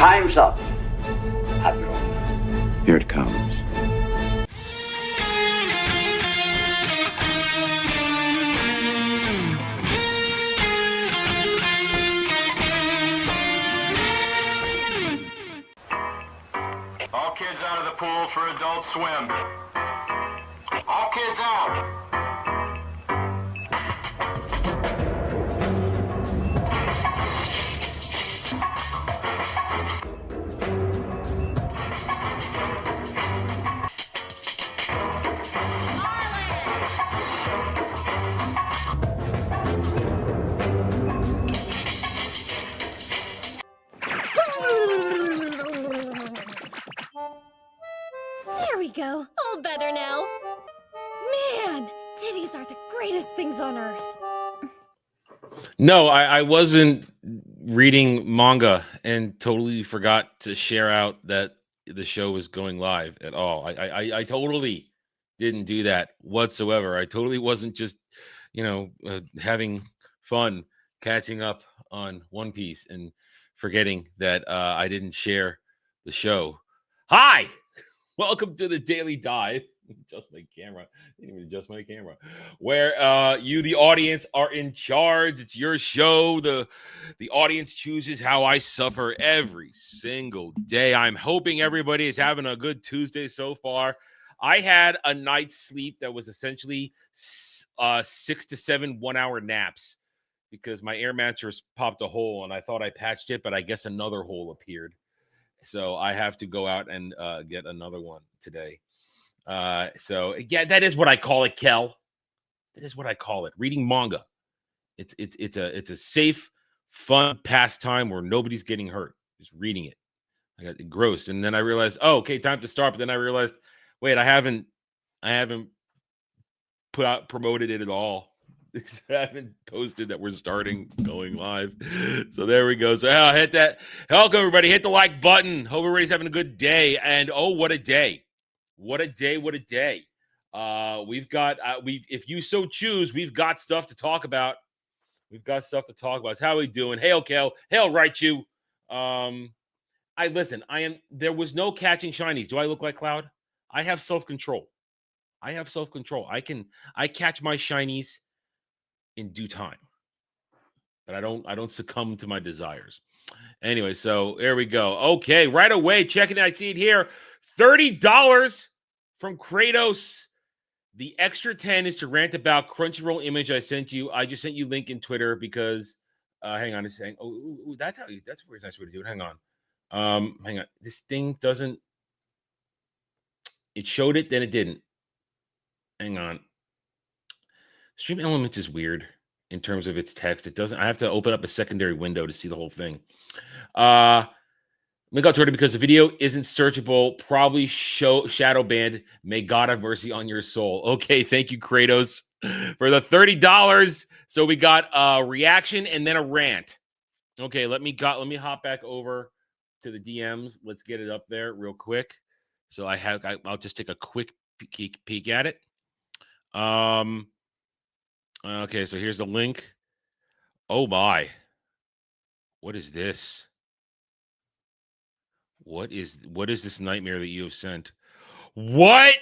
Time's up, Admiral. Here it comes. All kids out of the pool for Adult Swim. All kids out. There we go. All better now. Man, titties are the greatest things on earth. No, I wasn't reading manga and totally forgot to share out that the show was going live at all. I totally didn't do that whatsoever. I totally wasn't just, having fun catching up on One Piece and forgetting that I didn't share the show. Hi, welcome to the Daily Dive. Adjust my camera. Didn't even adjust my camera. Where you, the audience, are in charge. It's your show. The audience chooses how I suffer every single day. I'm hoping everybody is having a good Tuesday so far. I had a night's sleep that was essentially 6 to 7 1-hour naps because my air mattress popped a hole and I thought I patched it, but I guess another hole appeared. So I have to go out and get another one today. So yeah, that is what I call it, Kel. That is what I call it. Reading manga. It's a safe, fun pastime where nobody's getting hurt. Just reading it. I got engrossed, and then I realized, oh, okay, time to start. But then I realized, wait, I haven't promoted it at all. I haven't posted that we're starting going live. So there we go. So hit that. Welcome everybody. Hit the like button. Hope everybody's having a good day. And oh, what a day. What a day. What a day. We've got, if you so choose, we've got stuff to talk about. We've got stuff to talk about. How are we doing? Hail, Kel. Hail, right you. There was no catching shinies. Do I look like Cloud? I have self-control. I catch my shinies in due time, but I don't succumb to my desires. Anyway, so there we go. Okay, right away, checking it. I see it here. $30 from Kratos. The extra 10 is to rant about Crunchyroll image I sent you. I just sent you link in Twitter because hang on, it's saying, that's a very nice way to do it. Hang on. Hang on. This thing doesn't, it showed it, then it didn't. Hang on. Stream Elements is weird in terms of its text. It doesn't, I have to open up a secondary window to see the whole thing. Link out Twitter because the video isn't searchable, probably shadow banned. May God have mercy on your soul. Okay, thank you, Kratos, for the $30. So we got a reaction and then a rant. Okay, let me hop back over to the DMs. Let's get it up there real quick. So I'll just take a quick peek at it. Okay, so here's the link. Oh my. What is this? What is this nightmare that you have sent? What?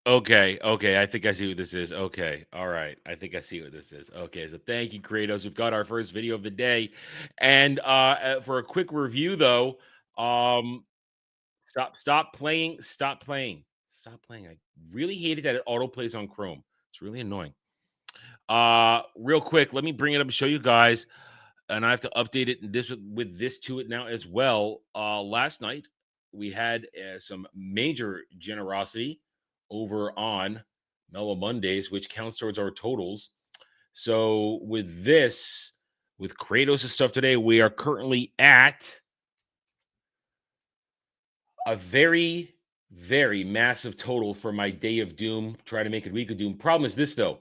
Okay, I think I see what this is. Okay, all right. I think I see what this is. Okay, so thank you, Kratos. We've got our first video of the day. And for a quick review, though, stop playing. I really hated that it autoplays on Chrome. It's really annoying. Real quick, let me bring it up and show you guys. And I have to update it with this to it now as well. Last night, we had some major generosity over on Mellow Mondays, which counts towards our totals. So with Kratos' stuff today, we are currently at a very, very massive total for my Day of Doom. Try to make it Week of Doom. Problem is this, though.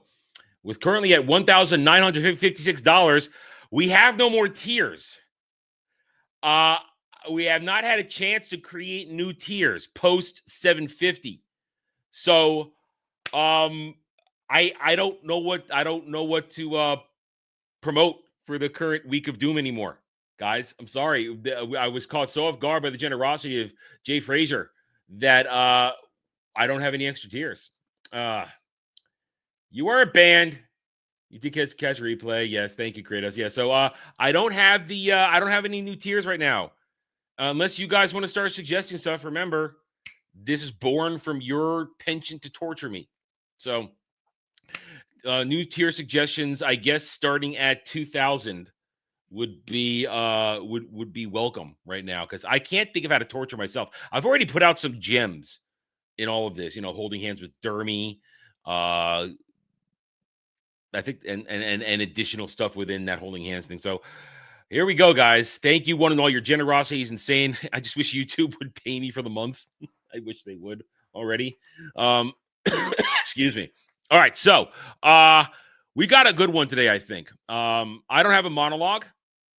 With currently at $1,956, we have no more tiers. We have not had a chance to create new tiers post 750. So I don't know what to promote for the current week of doom anymore, guys. I'm sorry. I was caught so off guard by the generosity of Jay Frazier that I don't have any extra tears. You are a band. You did catch replay. Yes, thank you, Kratos. Yeah, so I don't have any new tiers right now. Unless you guys want to start suggesting stuff, remember, this is born from your penchant to torture me. So new tier suggestions, I guess starting at 2,000 would be would be welcome right now, because I can't think of how to torture myself. I've already put out some gems in all of this, holding hands with Dermy, I think, and additional stuff within that holding hands thing. So here we go, guys. Thank you, one and all. Your generosity is insane. I just wish YouTube would pay me for the month. I wish they would already. Excuse me. All right, so we got a good one today, I think. I don't have a monologue.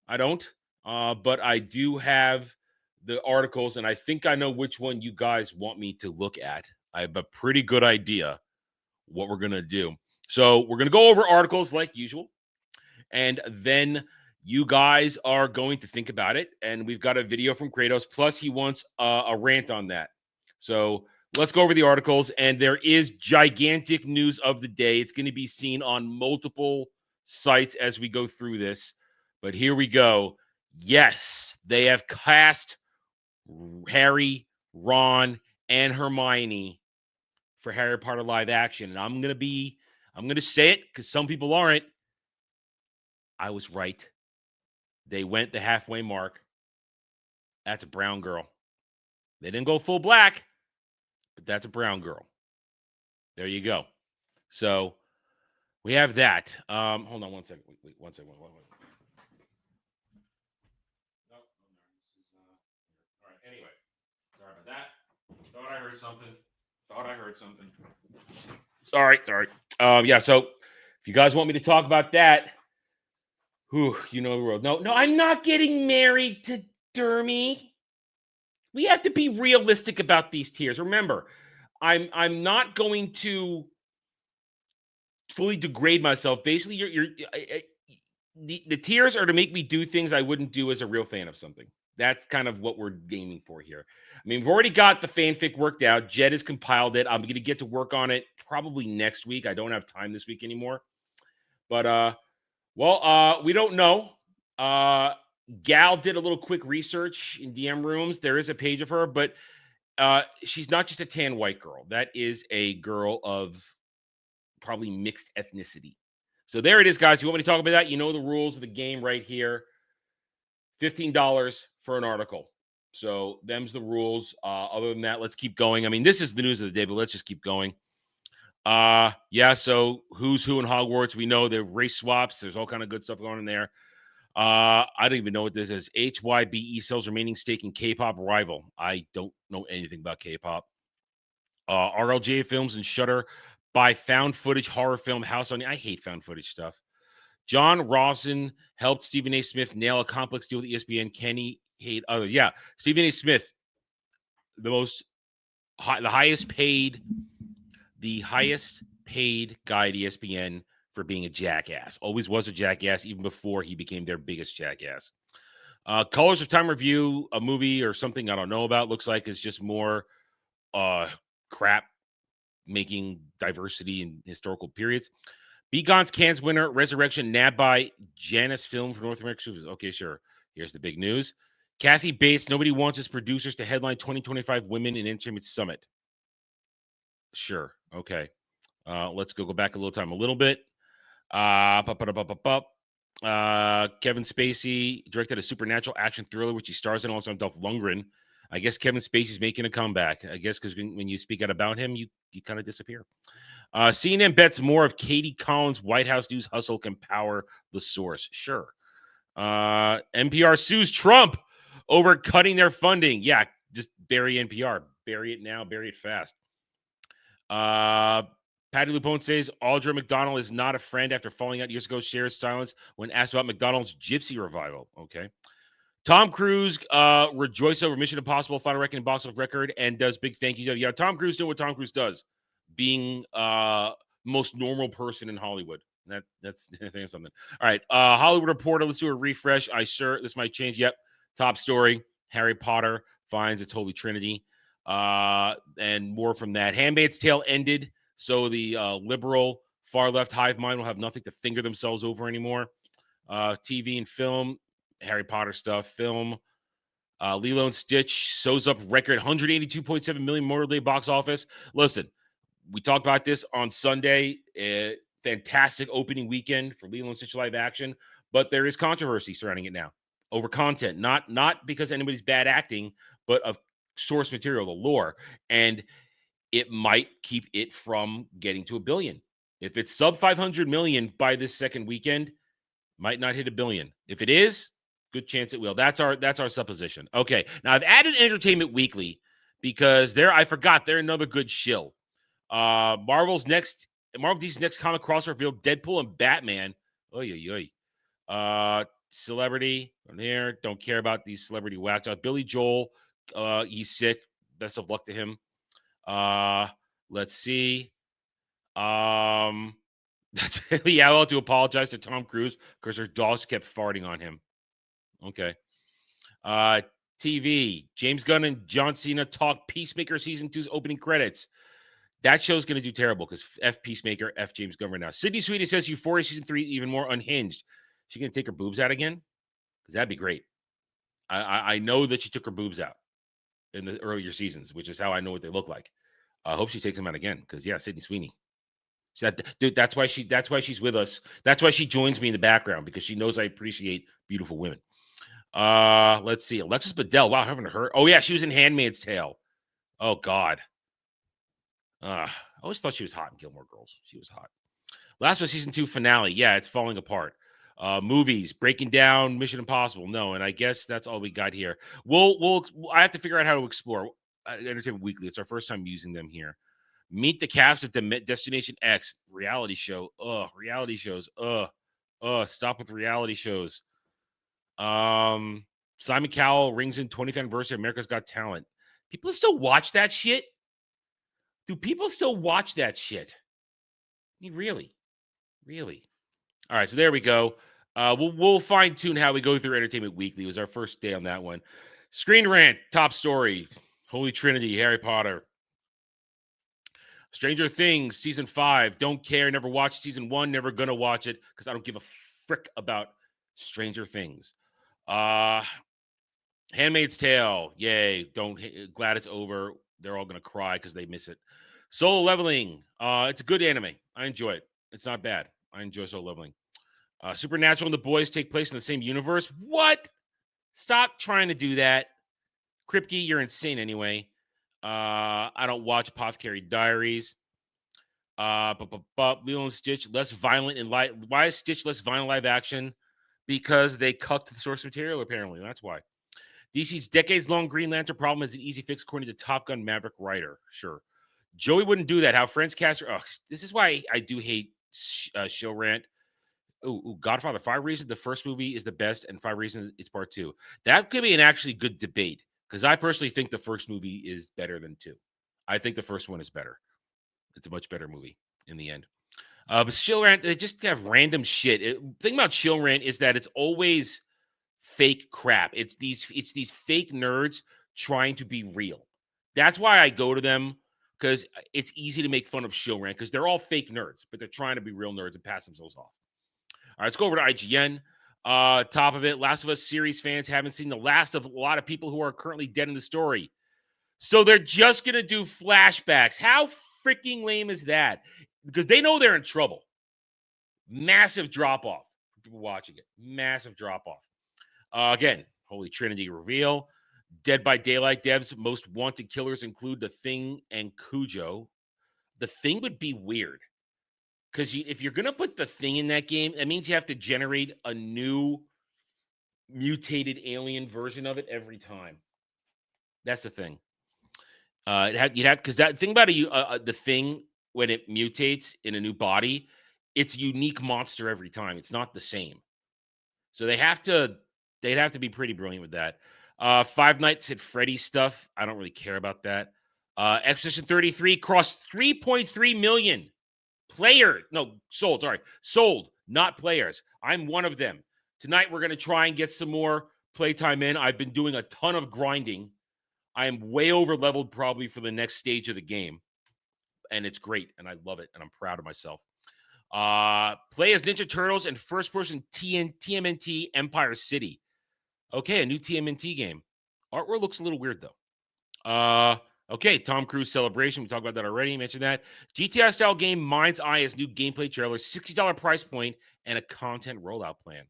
I don't. But I do have the articles, and I think I know which one you guys want me to look at. I have a pretty good idea what we're going to do. So we're going to go over articles like usual, and then you guys are going to think about it. And we've got a video from Kratos, plus he wants a rant on that. So let's go over the articles, and there is gigantic news of the day. It's going to be seen on multiple sites as we go through this. But here we go. Yes, they have cast Harry, Ron, and Hermione for Harry Potter live action. And I'm going to say it because some people aren't. I was right. They went the halfway mark. That's a brown girl. They didn't go full black, but that's a brown girl. There you go. So we have that. Hold on one second. Wait, 1 second. Wait. No, all right. Anyway, sorry about that. Thought I heard something. Sorry. Yeah. So if you guys want me to talk about that, you know the world. No, I'm not getting married to Dermy. We have to be realistic about these tiers. Remember, I'm not going to fully degrade myself. Basically, the tiers are to make me do things I wouldn't do as a real fan of something. That's kind of what we're aiming for here. I mean, we've already got the fanfic worked out. Jed has compiled it. I'm going to get to work on it probably next week. I don't have time this week anymore. But, we don't know. Gal did a little quick research in DM rooms. There is a page of her, but she's not just a tan white girl. That is a girl of probably mixed ethnicity. So there it is, guys. You want me to talk about that? You know the rules of the game right here. $15 for an article. So them's the rules. Other than that, let's keep going. I mean, this is the news of the day, but let's just keep going. So who's who in Hogwarts? We know the race swaps. There's all kind of good stuff going on there. I don't even know what this is. HYBE sells remaining stake in K-pop rival. I don't know anything about K-pop. RLJ Films and Shudder buy found footage horror film House on. I hate found footage stuff. John Rawson helped Stephen A. Smith nail a complex deal with ESPN. Kenny hate other. Yeah, Stephen A. Smith, the highest paid guy at ESPN for being a jackass. Always was a jackass, even before he became their biggest jackass. Colors of Time review, a movie or something I don't know about. Looks like it's just more crap making diversity in historical periods. Begon's Cannes winner, Resurrection, nabbed by Janus Film for North America. Okay, sure. Here's the big news. Kathy Bates, nobody wants his producers to headline 2025 Women in Entertainment Summit. Sure. Okay. Let's go back a little bit. Kevin Spacey directed a supernatural action thriller, which he stars in alongside Dolph Lundgren. I guess Kevin Spacey's making a comeback. I guess because when you speak out about him, you kind of disappear. CNN bets more of Katie Collins' White House news hustle can power the source. Sure. NPR sues Trump over cutting their funding. Yeah, just bury NPR. Bury it now. Bury it fast. Patty Lupone says Audra McDonald is not a friend after falling out years ago. Shares silence when asked about McDonald's Gypsy revival. Okay. Tom Cruise rejoiced over Mission Impossible Final Reckoning box office record and does big thank you. Yeah, Tom Cruise doing what Tom Cruise does, being most normal person in Hollywood. That's I think something. All right. Hollywood Reporter. Let's do a refresh. This might change. Yep. Top story. Harry Potter finds its holy trinity. And more from that. Handmaid's Tale ended, so the liberal far left hive mind will have nothing to finger themselves over anymore. TV and film, Harry Potter stuff, film. Lilo and Stitch sews up record 182.7 million Memorial Day box office. Listen, we talked about this on Sunday. Fantastic opening weekend for Lilo and Stitch live action, but there is controversy surrounding it now over content, not because anybody's bad acting, but of source material, the lore, and it might keep it from getting to 1 billion. If it's sub 500 million by this second weekend, might not hit 1 billion. If it is, good chance it will. That's our supposition. Okay, now I've added Entertainment Weekly because I forgot they're another good shill. Marvel DC's next comic cross revealed Deadpool and Batman. Celebrity on here. Don't care about these celebrity whack jobs. Billy Joel, he's sick. Best of luck to him. Let's see. That's yeah, I'll have to apologize to Tom Cruise because her dogs kept farting on him. Okay. TV. James Gunn and John Cena talk Peacemaker season 2's opening credits. That show's going to do terrible because F Peacemaker, F James Gunn right now. Sydney Sweeney says Euphoria season 3 even more unhinged. She going to take her boobs out again? Because that'd be great. I know that she took her boobs out in the earlier seasons, which is how I know what they look like. I hope she takes them out again because, yeah, Sydney Sweeney. Dude, that's why she's with us. That's why she joins me in the background because she knows I appreciate beautiful women. Let's see. Alexis Bledel. Wow, I haven't heard. Oh, yeah, she was in Handmaid's Tale. Oh, God. I always thought she was hot in Gilmore Girls. She was hot. Last of Us season 2 finale. Yeah, it's falling apart. Movies, breaking down Mission Impossible. No, and I guess that's all we got here. I have to figure out how to explore Entertainment Weekly. It's our first time using them here. Meet the cast at the Destination X reality show. Reality shows. Stop with reality shows. Simon Cowell rings in 20th anniversary of America's Got Talent. People still watch that shit? Do people still watch that shit? I mean, really? All right, so there we go. We'll fine tune how we go through Entertainment Weekly. It was our first day on that one. Screen Rant, top story, Holy Trinity, Harry Potter. Stranger Things, season 5. Don't care. Never watched season 1. Never gonna watch it because I don't give a frick about Stranger Things. Handmaid's Tale. Yay. Glad it's over. They're all gonna cry because they miss it. Solo Leveling. It's a good anime. I enjoy it. It's not bad. I enjoy Solo Leveling. Supernatural and The Boys take place in the same universe. What? Stop trying to do that. Kripke, you're insane anyway. I don't watch Apothecary Diaries. Lilo and Stitch, less violent in live. Why is Stitch less violent live action? Because they cut the source material, apparently. That's why. DC's decades-long Green Lantern problem is an easy fix, according to Top Gun Maverick writer. Sure. Joey wouldn't do that. How Friends cast. This is why I do hate show rant. Godfather. 5 reasons the first movie is the best, and 5 reasons it's part 2. That could be an actually good debate. Because I personally think the first movie is better than 2. I think the first one is better. It's a much better movie in the end. But Shill Rant, they just have random shit. The thing about Shill Rant is that it's always fake crap. It's these fake nerds trying to be real. That's why I go to them, because it's easy to make fun of Shill Rant because they're all fake nerds, but they're trying to be real nerds and pass themselves off. All right, let's go over to IGN. Top of it, Last of Us series fans haven't seen the last of a lot of people who are currently dead in the story. So they're just going to do flashbacks. How freaking lame is that? Because they know they're in trouble. Massive drop-off for people watching it. Massive drop-off. Again, Holy Trinity reveal. Dead by Daylight devs' most wanted killers include The Thing and Cujo. The Thing would be weird. Because if you're going to put The Thing in that game, that means you have to generate a new mutated alien version of it every time. That's the thing. Because that thing about The Thing, when it mutates in a new body, it's a unique monster every time. It's not the same. So they'd have to be pretty brilliant with that. Five Nights at Freddy's stuff. I don't really care about that. Expedition 33 crossed 3.3 million Sold, not players. I'm one of them. Tonight, we're going to try and get some more playtime in. I've been doing a ton of grinding. I am way over leveled probably for the next stage of the game. And it's great. And I love it. And I'm proud of myself. Play as Ninja Turtles and first-person TMNT Empire City. Okay, a new TMNT game. Artwork looks a little weird, though. Okay, Tom Cruise Celebration. We talked about that already. Mentioned that. GTI-style game Mind's Eye is new gameplay trailer, $60 price point, and a content rollout plan.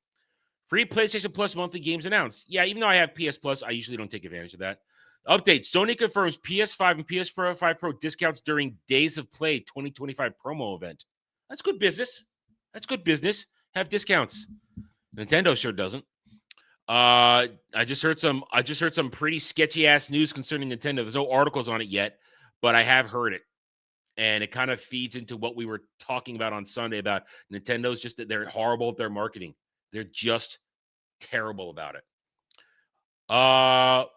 Free PlayStation Plus monthly games announced. Yeah, even though I have PS Plus, I usually don't take advantage of that. Update. Sony confirms PS5 and PS5 Pro discounts during Days of Play 2025 promo event. That's good business. That's good business. Have discounts. Nintendo sure doesn't. I just heard some pretty sketchy ass news concerning Nintendo. There's no articles on it yet, but I have heard it. And it kind of feeds into what we were talking about on Sunday about Nintendo's just that they're horrible at their marketing. They're just terrible about it.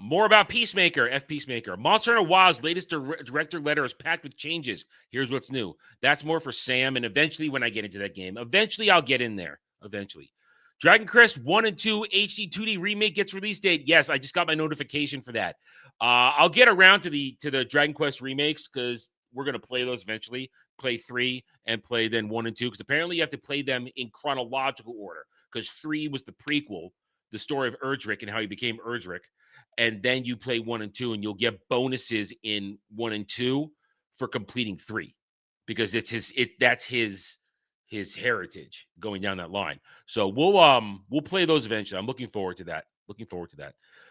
More about Peacemaker, Peacemaker. Monster Hunter Wild's latest director letter is packed with changes. Here's what's new. That's more for Sam, and eventually when I get into that game, eventually I'll get in there. Eventually. Dragon Quest 1 and 2 HD 2D remake gets release date. Yes, I just got my notification for that. I'll get around to the Dragon Quest remakes because we're going to play those eventually. Play 3 and play then 1 and 2 because apparently you have to play them in chronological order because 3 was the prequel, the story of Erdrick and how he became Erdrick. And then you play 1 and 2 and you'll get bonuses in 1 and 2 for completing 3 because that's his heritage going down that line. So we'll play those eventually. I'm looking forward to that.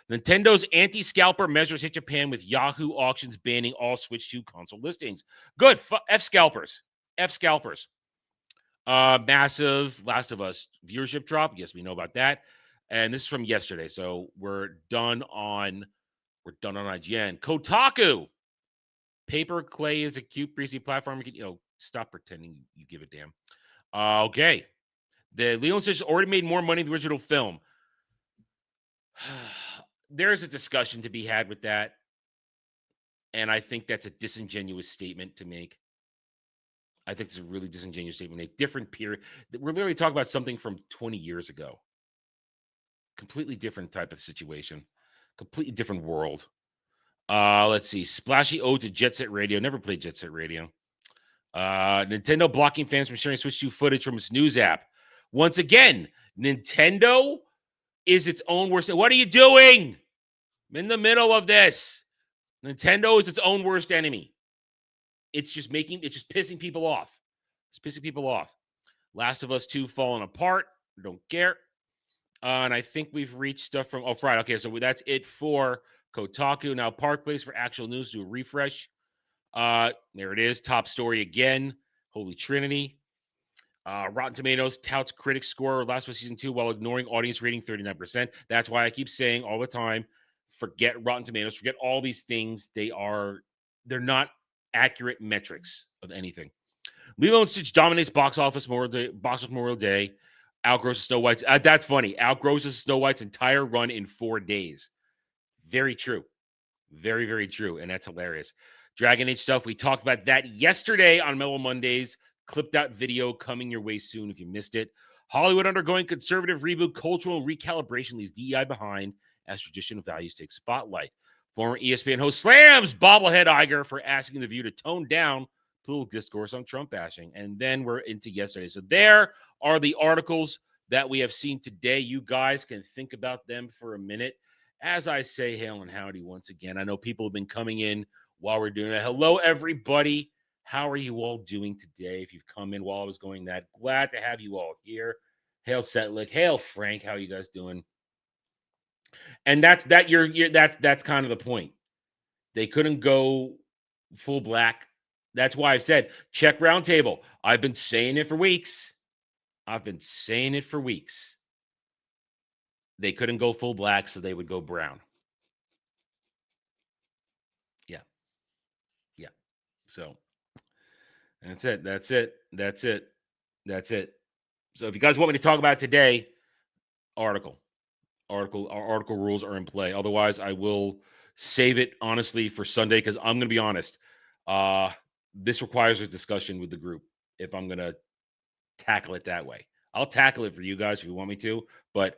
Nintendo's anti-scalper measures hit Japan with Yahoo Auctions banning all Switch 2 console listings. Good. F scalpers. Massive Last of Us viewership drop. Yes, we know about that. And this is from yesterday. So we're done on IGN. Kotaku. Paper Clay is a cute, breezy platform. Stop pretending you give a damn. Okay. The Leon Sisters already made more money than the original film. There's a discussion to be had with that. And I think that's a disingenuous statement to make. I think it's a really disingenuous statement. A different period. We're literally talking about something from 20 years ago. Completely different type of situation. Completely different world. Let's see. Splashy ode to Jet Set Radio. Never played Jet Set Radio. Nintendo blocking fans from sharing Switch 2 footage from its news app. Once again, Nintendo is its own worst. What are you doing? I'm in the middle of this. Nintendo is its own worst enemy. It's just pissing people off. It's pissing people off. Last of Us 2 falling apart. Don't care. And I think we've reached stuff from Friday. Okay, so that's it for Kotaku. Now, Park Place for actual news. Do a refresh. There it is. Top story again. Holy Trinity. Rotten Tomatoes touts critics score Last of Us Season 2 while ignoring audience rating 39%. That's why I keep saying all the time, forget Rotten Tomatoes, forget all these things. They're not accurate metrics of anything. Lilo & Stitch dominates box office Memorial Day. Outgrosses Snow White's. That's funny. Outgrosses Snow White's entire run in 4 days. Very true. Very, very true. And that's hilarious. Dragon Age stuff. We talked about that yesterday on Mellow Mondays. Clipped out video coming your way soon if you missed it. Hollywood undergoing conservative reboot, cultural recalibration leaves DEI behind as traditional values take spotlight. Former ESPN host slams bobblehead Iger for asking The View to tone down political discourse on Trump bashing. And then we're into yesterday. So there are the articles that we have seen today. You guys can think about them for a minute. As I say, hail and howdy once again. I know people have been coming in while we're doing it. Hello, everybody. How are you all doing today? If you've come in while I was going that, glad to have you all here. Hail Setlick. Hail Frank. How are you guys doing? And that's kind of the point. They couldn't go full black. That's why I've said check roundtable. I've been saying it for weeks. They couldn't go full black, so they would go brown. Yeah. So that's it. So if you guys want me to talk about today, article rules are in play. Otherwise, I will save it honestly for Sunday because I'm going to be honest. This requires a discussion with the group. if I'm going to tackle it that way. I'll tackle it for you guys if you want me to, but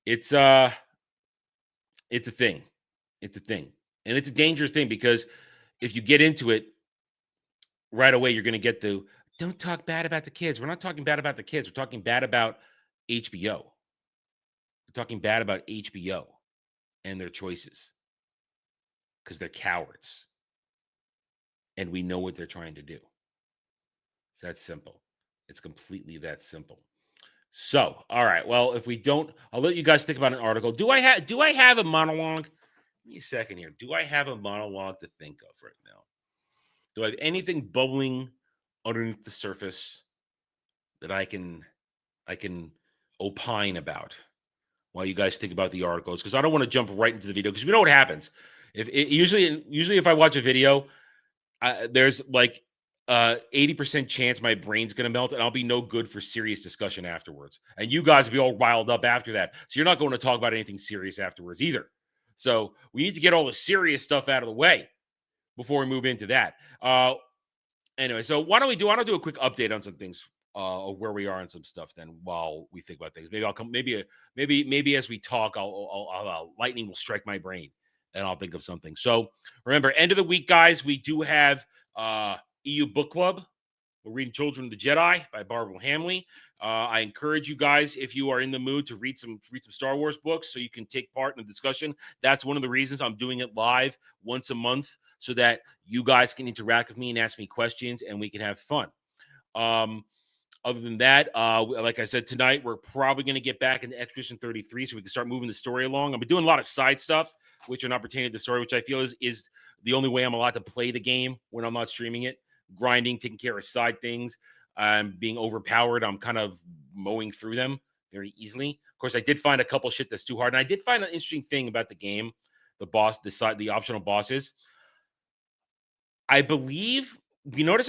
it's a thing. It's a thing. And it's a dangerous thing because if you get into it right away, you're going to get the don't talk bad about the kids. We're not talking bad about the kids. We're talking bad about HBO. We're talking bad about HBO and their choices because they're cowards. And we know what they're trying to do. It's that simple. It's completely that simple. So, all right. Well, if we don't, I'll let you guys think about an article. Do I have a monologue? Give me a second here. Do I have a monologue to think of right now? Do I have anything bubbling underneath the surface that I can opine about while you guys think about the articles? Because I don't want to jump right into the video because we know what happens. Usually if I watch a video, there's like 80% chance my brain's going to melt and I'll be no good for serious discussion afterwards. And you guys will be all riled up after that. So you're not going to talk about anything serious afterwards either. So we need to get all the serious stuff out of the way before we move into that. Anyway, so why don't I do a quick update on some things of where we are on some stuff then while we think about things. Maybe I'll come, maybe as we talk, I'll lightning will strike my brain and I'll think of something. So remember, end of the week, guys, we do have EU Book Club. We're reading Children of the Jedi by Barbara Hamley. I encourage you guys, if you are in the mood, to read some Star Wars books so you can take part in the discussion. That's one of the reasons I'm doing it live once a month so that you guys can interact with me and ask me questions and we can have fun. Other than that, like I said, tonight, we're probably going to get back into Attribution 33 so we can start moving the story along. I've been doing a lot of side stuff, which are not pertaining to the story, which I feel is the only way I'm allowed to play the game when I'm not streaming it. Grinding, taking care of side things, being overpowered. I'm kind of mowing through them very easily. Of course, I did find a couple shit that's too hard. And I did find an interesting thing about the game, the optional bosses. I believe, you notice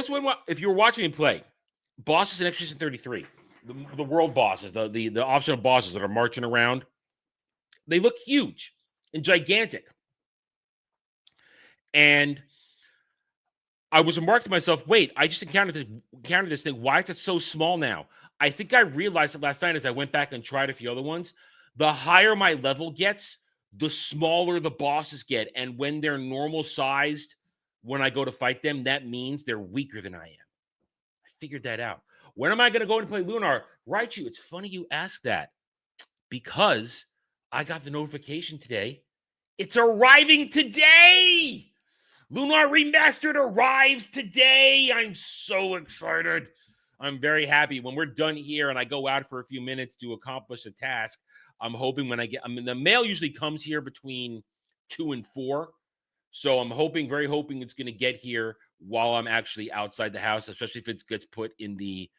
when, if you were watching me play, bosses in Attribution 33, the world bosses, the optional bosses that are marching around, they look huge and gigantic. And I was remarking to myself, wait, I just encountered this thing. Why is it so small now? I think I realized it last night as I went back and tried a few other ones. The higher my level gets, the smaller the bosses get. And when they're normal sized, when I go to fight them, that means they're weaker than I am. I figured that out. When am I going to go and play Lunar? Right, you. It's funny you ask that because I got the notification today. It's arriving today. Lunar Remastered arrives today. I'm so excited. I'm very happy. When we're done here and I go out for a few minutes to accomplish a task, I'm hoping the mail usually comes here between 2 and 4. So I'm very hoping it's going to get here while I'm actually outside the house, especially if it gets put in the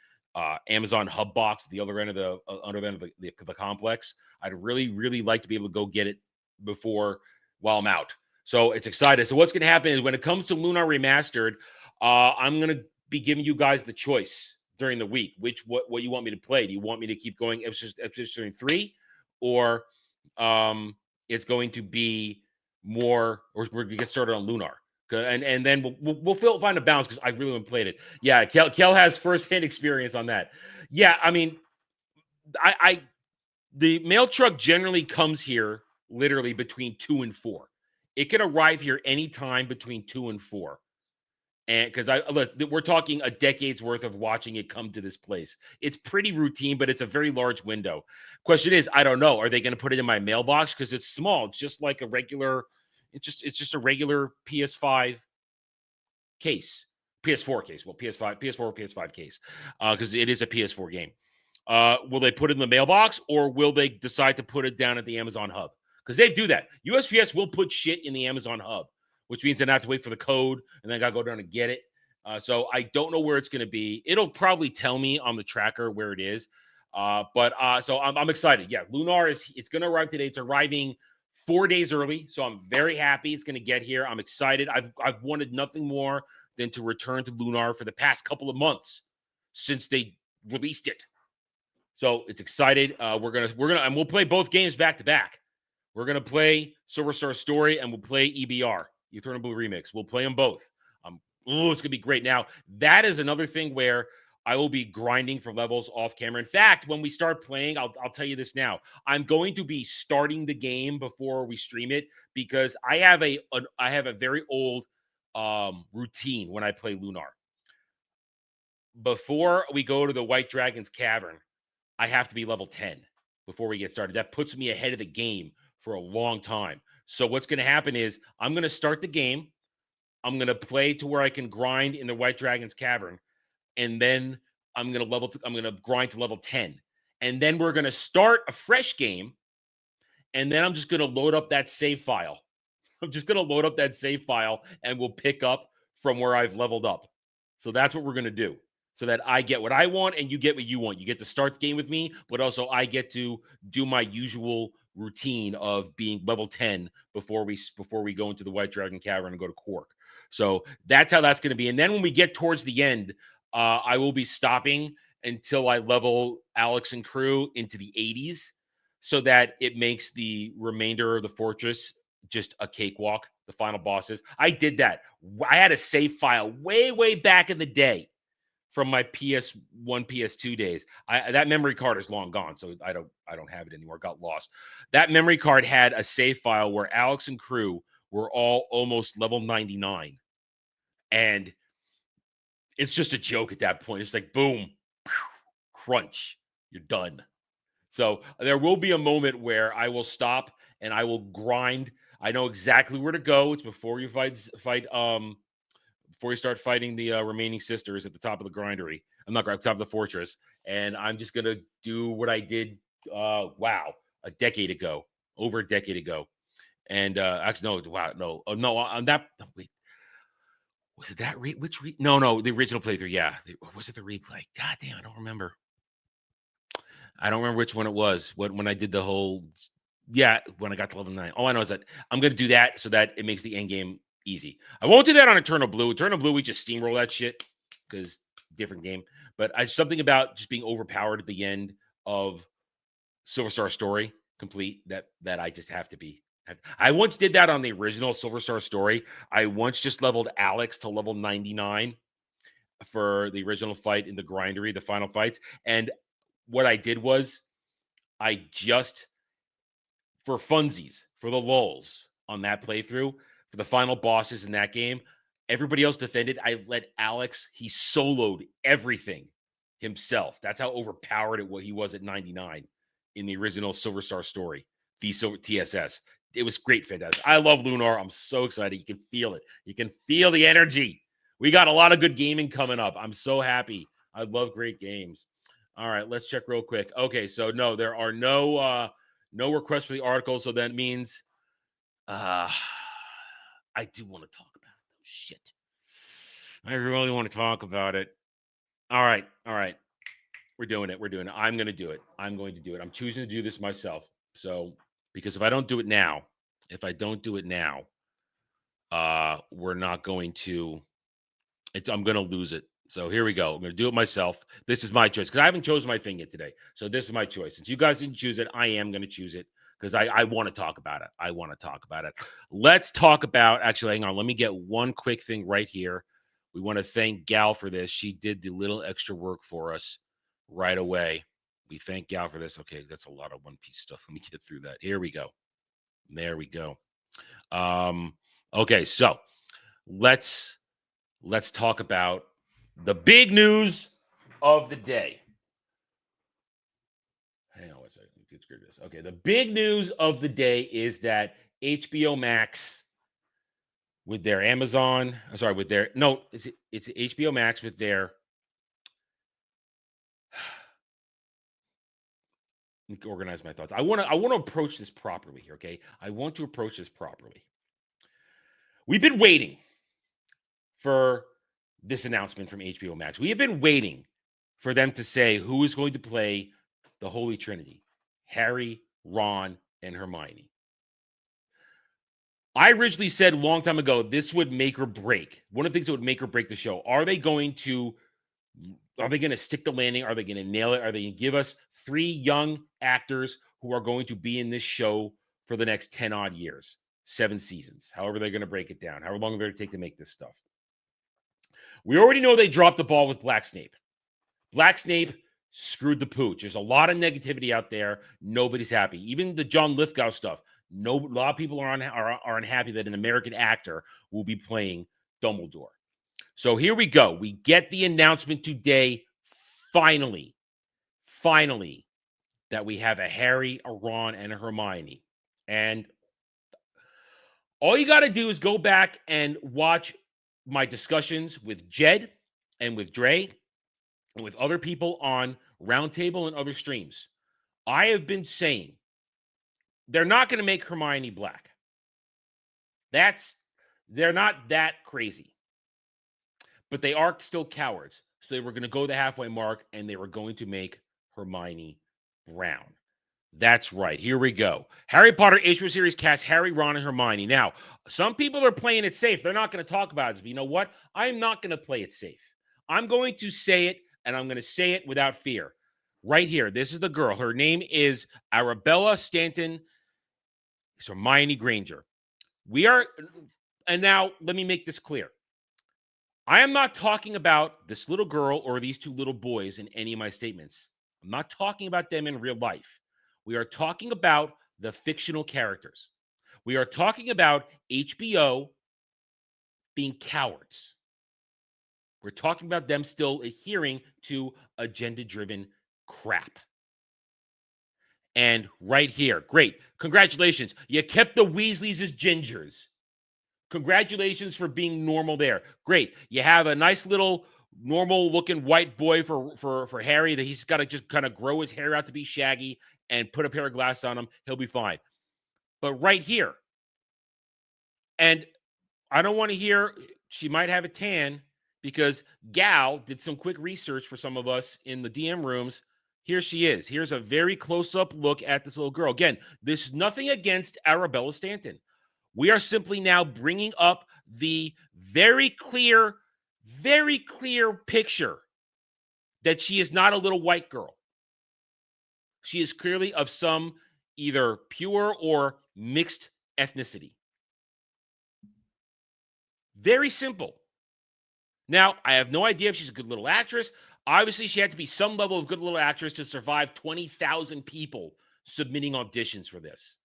Amazon hub box at the other end of the complex. I'd really, really like to be able to go get it while I'm out. So it's exciting. So what's going to happen is when it comes to Lunar Remastered, I'm going to be giving you guys the choice during the week, what you want me to play. Do you want me to keep going Attribution 3, or it's going to be more, or we're going to get started on Lunar? And then we'll find a balance because I really haven't played it. Yeah, Kel has firsthand experience on that. Yeah, I mean, the mail truck generally comes here literally between 2 and 4. It can arrive here anytime between 2 and 4. And because we're talking a decade's worth of watching it come to this place. It's pretty routine, but it's a very large window. Question is, I don't know. Are they going to put it in my mailbox? Because it's small. It's just like a regular, it's just a regular PS5 case. PS4 case. Well, PS4 or PS5 case. Because it is a PS4 game. Will they put it in the mailbox, or will they decide to put it down at the Amazon hub? Because they do that. USPS will put shit in the Amazon hub, which means they have to wait for the code, and then I got to go down and get it. So I don't know where it's going to be. It'll probably tell me on the tracker where it is. So I'm excited. Yeah, Lunar it's going to arrive today. It's arriving 4 days early, so I'm very happy it's going to get here. I'm excited. I've wanted nothing more than to return to Lunar for the past couple of months since they released it. So it's excited. And we'll play both games back to back. We're going to play Silver Star Story, and we'll play EBR, Eternal Blue Remix. We'll play them both. I'm Oh, it's gonna be great. Now, that is another thing where I will be grinding for levels off camera. In fact, when we start playing, I'll tell you this now. I'm going to be starting the game before we stream it because I have a very old routine when I play Lunar. Before we go to the White Dragon's Cavern, I have to be level 10 before we get started. That puts me ahead of the game for a long time. So what's going to happen is I'm going to start the game. I'm going to play to where I can grind in the White Dragon's Cavern, and then I'm going to grind to level 10. And then we're going to start a fresh game, and then I'm just going to load up that save file. I'm just going to load up that save file, and we'll pick up from where I've leveled up. So that's what we're going to do, so that I get what I want and you get what you want. You get to start the game with me, but also I get to do my usual routine of being level 10 before we go into the White Dragon Cavern and go to Quark. So that's how that's going to be. And then when we get towards the end, I will be stopping until I level Alex and crew into the 80s, so that it makes the remainder of the fortress just a cakewalk. The final bosses. I did that. I had a save file way back in the day from my PS1, PS2 days. That memory card is long gone, so I don't have it anymore. Got lost. That memory card had a save file where Alex and crew were all almost level 99. And it's just a joke at that point. It's like, boom, crunch, you're done. So there will be a moment where I will stop and I will grind. I know exactly where to go. It's before you before you start fighting the remaining sisters at the top of the grindery. I'm not top of the fortress, and I'm just gonna do what I did. A decade ago, over a decade ago, and actually no, wow, no, no, on that. Wait, was it that No, the original playthrough. Yeah, was it the replay? God damn, I don't remember. I don't remember which one it was. When I did the whole, when I got to level 9. All I know is that I'm going to do that so that it makes the end game easy. I won't do that on Eternal Blue. Eternal Blue, we just steamroll that shit because different game. But something about just being overpowered at the end of Silver Star Story complete that I just have to be. I once did that on the original Silver Star Story. I once just leveled Alex to level 99 for the original fight in the grindery, the final fights, and what I did was I just, for funsies, for the lulz on that playthrough, for the final bosses in that game, everybody else defended. I let Alex, he soloed everything himself. That's how overpowered he was at 99 in the original Silver Star Story, the TSS. It was great, fantastic. I love Lunar. I'm so excited. You can feel it. You can feel the energy. We got a lot of good gaming coming up. I'm so happy. I love great games. All right, let's check real quick. Okay, so no, there are no requests for the article, so that means I do want to talk about it. Oh, shit. I really want to talk about it. All right. We're doing it. I'm going to do it. I'm I'm choosing to do this myself. So, because if I don't do it now, we're not going to I'm going to lose it. So here we go. I'm going to do it myself. This is my choice because I haven't chosen my thing yet today. So this is my choice. Since you guys didn't choose it, I am going to choose it because I want to talk about it. Let's talk about, actually, hang on. Let me get one quick thing right here. We want to thank Gal for this. She did the little extra work for us right away. We thank Gal for this. Okay, that's a lot of One Piece stuff. Let me get through that. Here we go. There we go. Okay, so let's talk about the big news of the day. Hang on one second. Let's get this. Okay, the big news of the day is that HBO Max with their it's HBO Max with their let me organize my thoughts. I want to approach this properly here, okay? I want to approach this properly. We've been waiting for this announcement from HBO Max. We have been waiting for them to say who is going to play the Holy Trinity: Harry, Ron, and Hermione. I originally said a long time ago this would make or break. One of the things that would make or break the show. Are they going to stick the landing? Are they going to nail it? Are they going to give us 3 young actors who are going to be in this show for the next 10 odd years, 7 seasons, however they're going to break it down, however long they're going to take to make this stuff? We already know they dropped the ball with Black Snape. Black Snape screwed the pooch. There's a lot of negativity out there. Nobody's happy. Even the John Lithgow stuff. A lot of people are unhappy that an American actor will be playing Dumbledore. So here we go. We get the announcement today, finally, that we have a Harry, a Ron, and a Hermione. And all you got to do is go back and watch my discussions with Jed and with Dre and with other people on Roundtable and other streams. I have been saying they're not going to make Hermione black. They're not that crazy. But they are still cowards. So they were going to go the halfway mark and they were going to make Hermione brown. That's right. Here we go. Harry Potter HBO series cast Harry, Ron, and Hermione. Now, some people are playing it safe. They're not going to talk about it. But you know what? I'm not going to play it safe. I'm going to say it, and I'm going to say it without fear. Right here. This is the girl. Her name is Arabella Stanton. It's Hermione Granger. And now let me make this clear. I am not talking about this little girl or these two little boys in any of my statements. I'm not talking about them in real life. We are talking about the fictional characters. We are talking about HBO being cowards. We're talking about them still adhering to agenda-driven crap. And right here, great. Congratulations. You kept the Weasleys as gingers. Congratulations for being normal there. Great. You have a nice little normal-looking white boy for Harry that he's got to just kind of grow his hair out to be shaggy and put a pair of glasses on him. He'll be fine. But right here, and I don't want to hear she might have a tan because Gal did some quick research for some of us in the DM rooms. Here she is. Here's a very close-up look at this little girl. Again, there's nothing against Arabella Stanton. We are simply now bringing up the very clear picture that she is not a little white girl. She is clearly of some either pure or mixed ethnicity. Very simple. Now, I have no idea if she's a good little actress. Obviously, she had to be some level of good little actress to survive 20,000 people submitting auditions for this.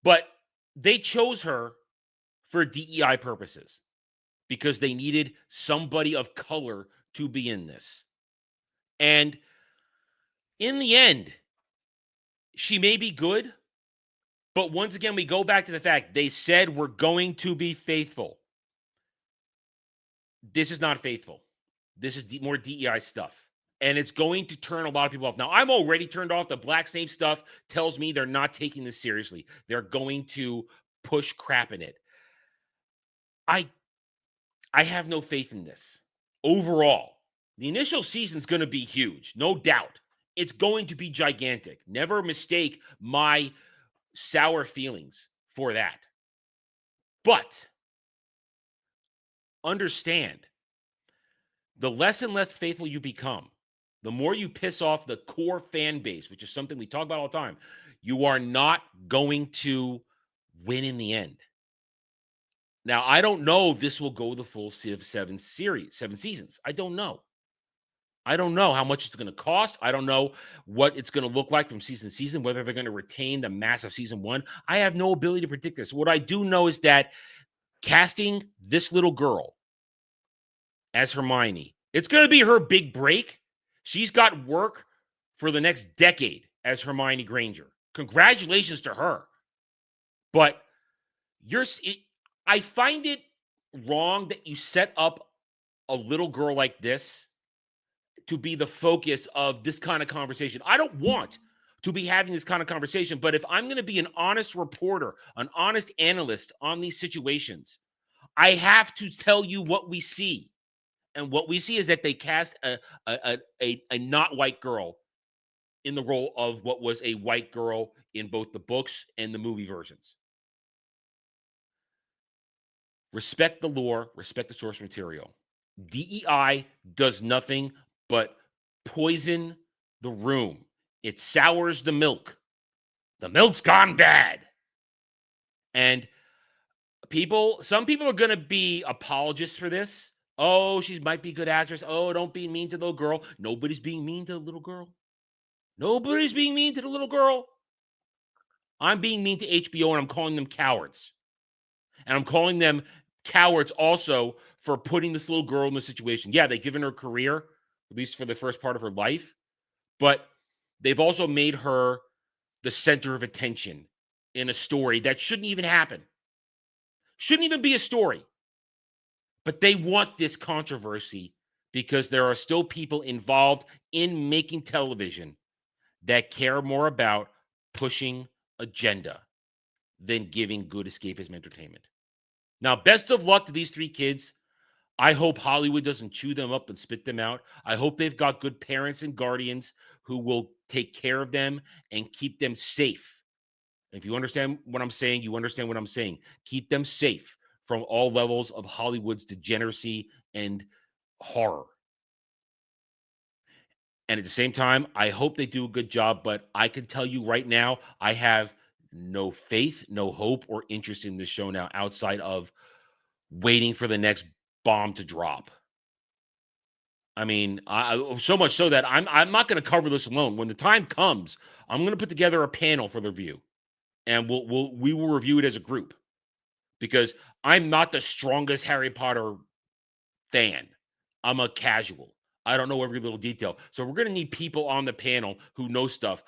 But they chose her for DEI purposes because they needed somebody of color to be in this. And in the end, she may be good, but once again, we go back to the fact they said we're going to be faithful. This is not faithful. This is more DEI stuff. And it's going to turn a lot of people off. Now, I'm already turned off. The Black Snape stuff tells me they're not taking this seriously. They're going to push crap in it. I have no faith in this. Overall, the initial season's going to be huge, no doubt. It's going to be gigantic. Never mistake my sour feelings for that. But understand, the less and less faithful you become, the more you piss off the core fan base, which is something we talk about all the time, you are not going to win in the end. Now, I don't know if this will go the full 7 seasons. I don't know. I don't know how much it's going to cost. I don't know what it's going to look like from season to season, whether they're going to retain the massive season 1. I have no ability to predict this. What I do know is that casting this little girl as Hermione, it's going to be her big break. She's got work for the next decade as Hermione Granger. Congratulations to her. But I find it wrong that you set up a little girl like this to be the focus of this kind of conversation. I don't want to be having this kind of conversation, but if I'm going to be an honest reporter, an honest analyst on these situations, I have to tell you what we see. And what we see is that they cast a not white girl in the role of what was a white girl in both the books and the movie versions. Respect the lore, respect the source material. DEI does nothing but poison the room. It sours the milk. The milk's gone bad. And some people are going to be apologists for this. Oh, she might be a good actress. Oh, don't be mean to the little girl. Nobody's being mean to the little girl. Nobody's being mean to the little girl. I'm being mean to HBO, and I'm calling them cowards. And I'm calling them cowards also for putting this little girl in this situation. Yeah, they've given her a career, at least for the first part of her life, but they've also made her the center of attention in a story that shouldn't even happen. Shouldn't even be a story. But they want this controversy because there are still people involved in making television that care more about pushing agenda than giving good escapism entertainment. Now, best of luck to these 3 kids. I hope Hollywood doesn't chew them up and spit them out. I hope they've got good parents and guardians who will take care of them and keep them safe. If you understand what I'm saying, you understand what I'm saying. Keep them safe from all levels of Hollywood's degeneracy and horror. And at the same time, I hope they do a good job, but I can tell you right now, I have no faith, no hope, or interest in this show now outside of waiting for the next bomb to drop. I mean, so much so that I'm not going to cover this alone. When the time comes, I'm going to put together a panel for the review, and we will review it as a group because I'm not the strongest Harry Potter fan. I'm a casual. I don't know every little detail. So we're going to need people on the panel who know stuff,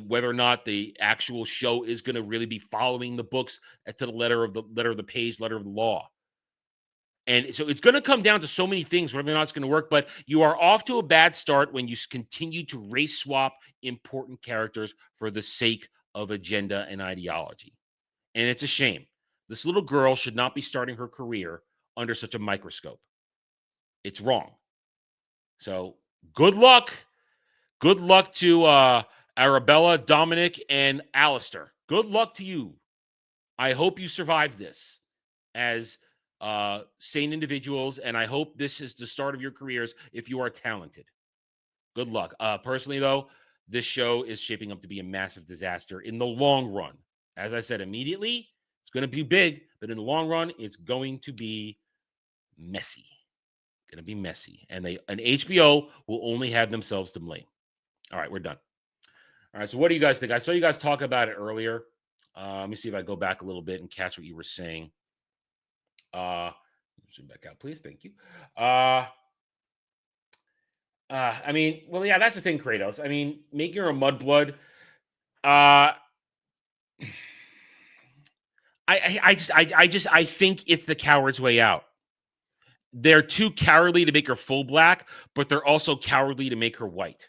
whether or not the actual show is going to really be following the books to the letter of the page, letter of the law. And so it's going to come down to so many things, whether or not it's going to work. But you are off to a bad start when you continue to race swap important characters for the sake of agenda and ideology. And it's a shame. This little girl should not be starting her career under such a microscope. It's wrong. So good luck. Good luck to Arabella, Dominic, and Alistair. Good luck to you. I hope you survive this as sane individuals, and I hope this is the start of your careers if you are talented. Good luck. Personally, though, this show is shaping up to be a massive disaster in the long run. As I said, immediately, it's going to be big, but in the long run, it's going to be messy. Going to be messy. And HBO will only have themselves to blame. All right, we're done. All right, so what do you guys think? I saw you guys talk about it earlier. Let me see if I go back a little bit and catch what you were saying. Zoom back out, please. Thank you. I mean, well, yeah, that's the thing, Kratos. I mean, making her a mudblood. I think it's the coward's way out. They're too cowardly to make her full black, but they're also cowardly to make her white.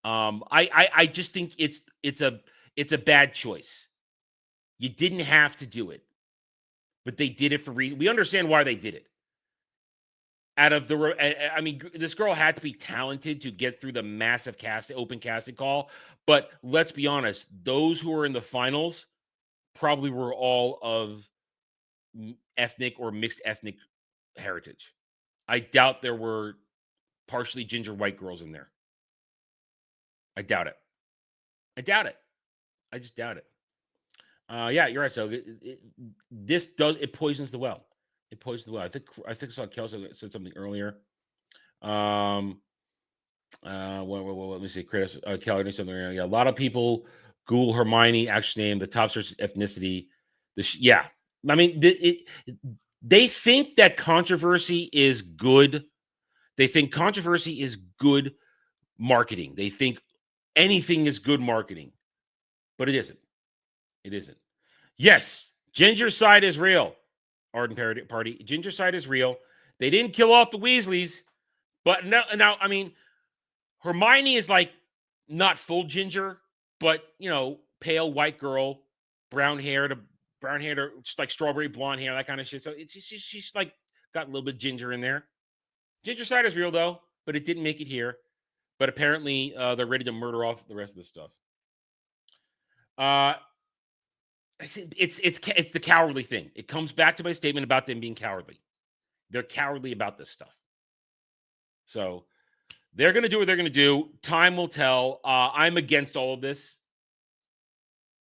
I just think it's a bad choice. You didn't have to do it, but they did it for reason. We understand why they did it. Out of the, I mean, this girl had to be talented to get through the massive open casting call. But let's be honest, those who were in the finals probably were all of ethnic or mixed ethnic heritage. I doubt there were partially ginger white girls in there. I doubt it. I just doubt it. Yeah, you're right. So it poisons the well. It poisons the well. I think I saw Kelso said something earlier. Let me see. Chris Kelly did something earlier. Yeah, a lot of people Google Hermione actual name, the top search ethnicity. Yeah, I mean, they think that controversy is good. They think controversy is good marketing. They think anything is good marketing, but it isn't. It isn't. Yes, ginger side is real. Arden Party. Ginger side is real. They didn't kill off the Weasleys, but now I mean, Hermione is like not full ginger, but pale white girl, brown hair to just like strawberry blonde hair, that kind of shit. So she's like got a little bit of ginger in there. Ginger side is real though, but it didn't make it here. But apparently, they're ready to murder off the rest of the stuff. It's the cowardly thing. It comes back to my statement about them being cowardly. They're cowardly about this stuff. So they're going to do what they're going to do. Time will tell. I'm against all of this.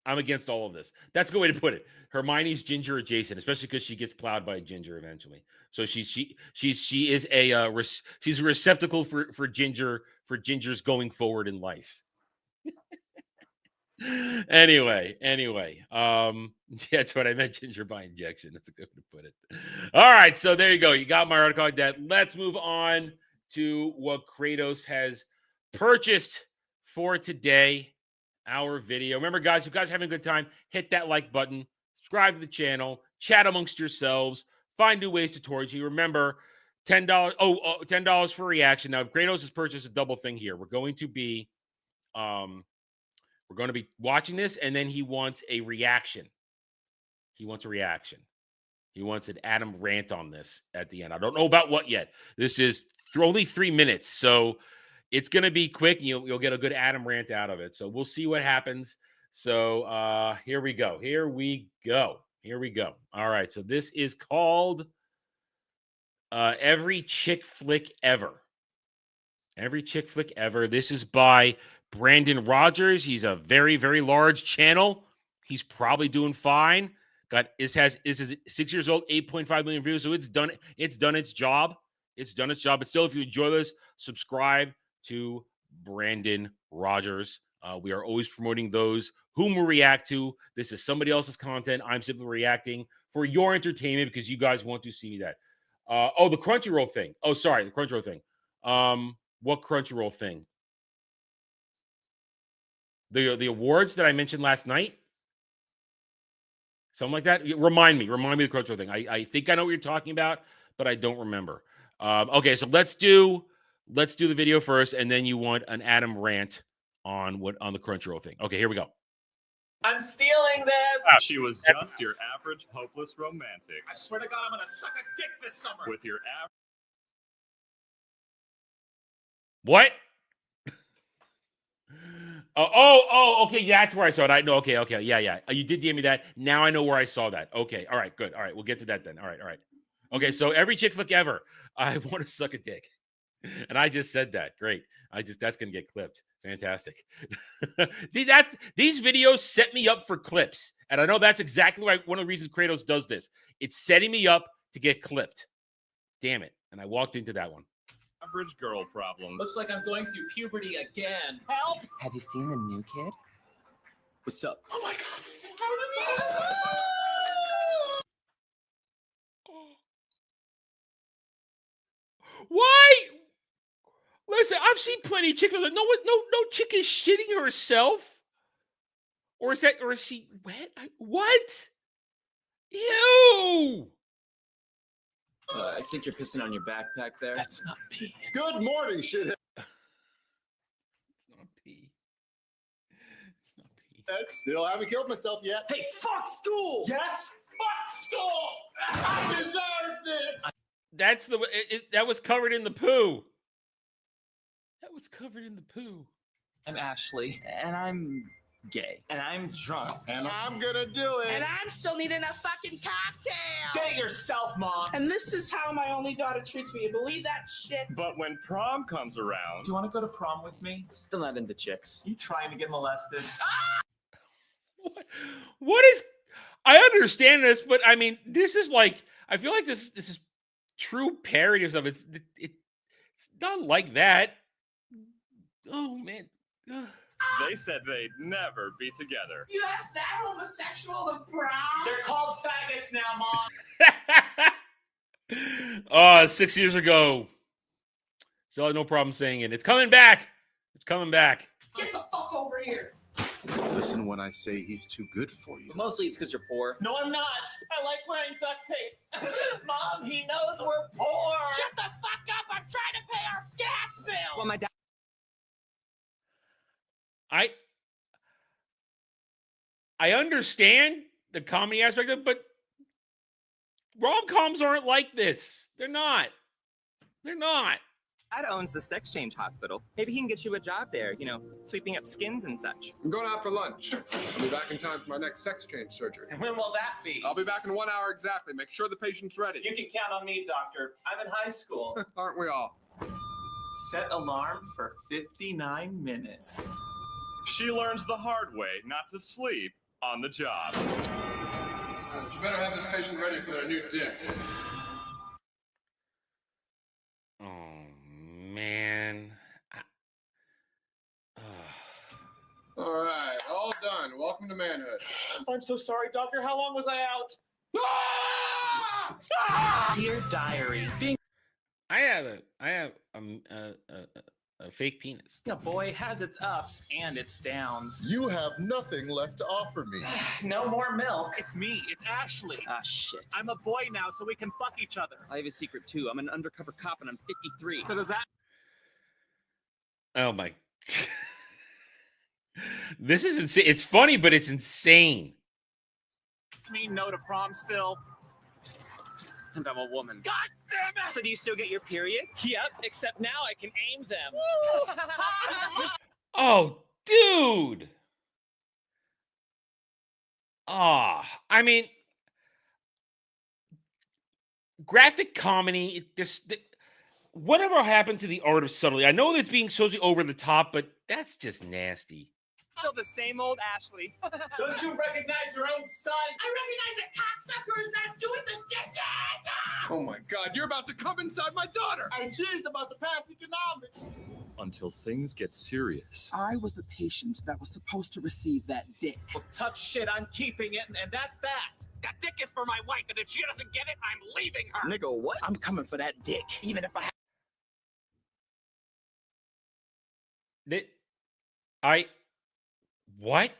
I'm against all of this. That's a good way to put it. Hermione's ginger adjacent, especially because she gets plowed by a ginger eventually. So she is a she's a receptacle for gingers going forward in life. Anyway, that's what I meant, ginger by injection. That's a good way to put it. All right, so there you go. You got my article like that. Let's move on to what Kratos has purchased for today. Our video. Remember, guys, if you guys are having a good time, hit that like button, subscribe to the channel, chat amongst yourselves, find new ways to torture you. Remember, $10. $10 for reaction. Now, Kratos has purchased a double thing here. We're going to be watching this, and then he wants a reaction. He wants an Adam rant on this at the end. I don't know about what yet. This is only 3 minutes, so it's going to be quick. You'll get a good Adam rant out of it. So we'll see what happens. So here we go. All right. So this is called Every Chick Flick Ever. Every Chick Flick Ever. This is by Brandon Rogers. He's a very, very large channel. He's probably doing fine. This is 6 years old, 8.5 million views. So it's done its job. But still, if you enjoy this, subscribe to Brandon Rogers. We are always promoting those whom we react to. This is somebody else's content. I'm simply reacting for your entertainment because you guys want to see that. The Crunchyroll thing. Oh, sorry, the Crunchyroll thing. What Crunchyroll thing? The awards that I mentioned last night? Something like that? Remind me of the Crunchyroll thing. I think I know what you're talking about, but I don't remember. Okay, so let's do the video first, and then you want an Adam rant on the Crunchyroll thing. Okay, here we go. I'm stealing this. She was just your average hopeless romantic. I swear to God, I'm gonna suck a dick this summer. With your average. What? Okay, that's where I saw it. I know. Okay, yeah. You did DM me that. Now I know where I saw that. Okay, all right, good. All right, we'll get to that then. All right. Okay, so every chick flick ever, I want to suck a dick, and I just said that. Great. That's gonna get clipped. Fantastic. These videos set me up for clips, and I know that's exactly why one of the reasons Kratos does this. It's setting me up to get clipped. Damn it! And I walked into that one. Average girl problems. Looks like I'm going through puberty again. Help! Have you seen the new kid? What's up? Oh my god! Why? Listen, I've seen plenty of chicks. No chick is shitting herself. Or is she wet? What? Ew! I think you're pissing on your backpack there. That's not pee. Good morning, shithead. It's not pee. Still haven't killed myself yet. Hey, fuck school! Yes, fuck school. I deserve this. That's that was covered in the poo. I'm Ashley, and I'm gay. And I'm drunk. And I'm gonna do it. And I'm still needing a fucking cocktail. Get it yourself, Mom. And this is how my only daughter treats me. You believe that shit? But when prom comes around, Do you want to go to prom with me? Still not into chicks. You trying to get molested? What is? I understand this, but I mean, this is like I feel like this is true parody of stuff. It's not like that. Oh man. Ugh. they said they'd never be together. You asked that homosexual to prom? They're called faggots now, Mom. 6 years ago. Still had no problem saying it. It's coming back. Get the fuck over here. Listen when I say he's too good for you. Mostly it's because you're poor. No, I'm not. I like wearing duct tape. Mom, he knows we're poor. Shut the fuck up. I'm trying to pay our gas bill. Well, my dad. I understand the comedy aspect of it, but rom-coms aren't like this. They're not. Dad owns the sex change hospital. Maybe he can get you a job there, sweeping up skins and such. I'm going out for lunch. I'll be back in time for my next sex change surgery. And when will that be? I'll be back in 1 hour exactly. Make sure the patient's ready. You can count on me, doctor. I'm in high school. Aren't we all? Set alarm for 59 minutes. She learns the hard way not to sleep on the job. You better have this patient ready for their new dick. Oh man. All right, all done. Welcome to manhood. I'm so sorry, doctor. How long was I out? Dear diary, being I have a fake penis. a boy has its ups and its downs. You have nothing left to offer me. No more milk. It's me. It's Ashley. Ah, shit. I'm a boy now, so we can fuck each other. I have a secret too. I'm an undercover cop and I'm 53. So does that Oh my. This is insane. It's funny, but it's insane. mean no to prom still? And I'm a woman. God damn it! So do you still get your periods? Yep, except now I can aim them. Oh, dude. I mean, graphic comedy, whatever happened to the art of subtlety? I know that's being supposed to be over the top, but that's just nasty. Still the same old Ashley. Don't you recognize your own son? I recognize a cocksucker is not doing the dishes! Oh my God, you're about to come inside my daughter. And she's about to pass economics. Until things get serious. I was the patient that was supposed to receive that dick. Well, tough shit, I'm keeping it, and that's that. That dick is for my wife, and if she doesn't get it, I'm leaving her. Nigga, what? I'm coming for that dick, even if I What?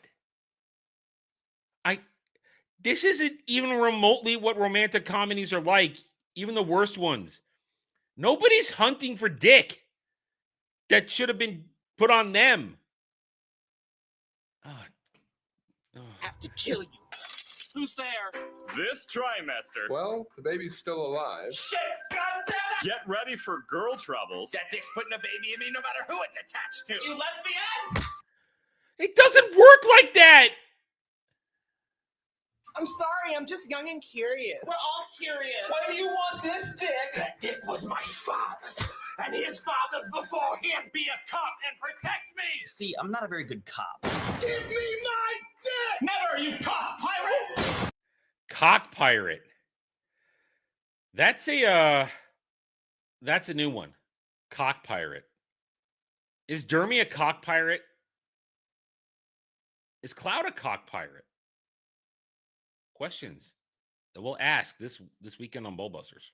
This isn't even remotely what romantic comedies are like, even the worst ones. Nobody's hunting for dick. That should have been put on them. have to kill you. Who's there? This trimester. Well, the baby's still alive. Shit! God damn it! Get ready for girl troubles. That dick's putting a baby in me no matter who it's attached to. You lesbian? It doesn't work like that. I'm sorry, I'm just young and curious. We're all curious. Why do you want this dick? That dick was my father's, and his father's before him. Be a cop and protect me. See, I'm not a very good cop. Give me my dick! Never, you cock pirate. Cock pirate. That's a new one. Cock pirate. Is Dermy a cock pirate? Is Cloud a cock pirate? Questions that we'll ask this weekend on Bullbusters.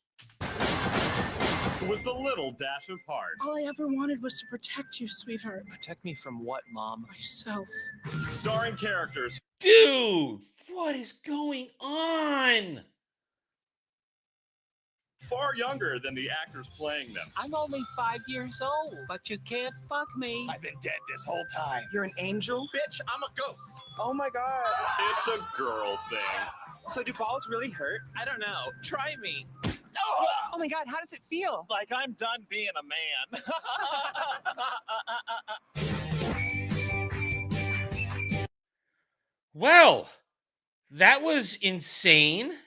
With a little dash of heart. All I ever wanted was to protect you, sweetheart. Protect me from what, Mom? Myself. Starring characters. Dude, what is going on? Far younger than the actors playing them. I'm only 5 years old, but you can't fuck me. I've been dead this whole time. You're an angel? Bitch, I'm a ghost. Oh my God. It's a girl thing. So do balls really hurt? I don't know. Try me. Oh my God, how does it feel? Like I'm done being a man. Well, that was insane.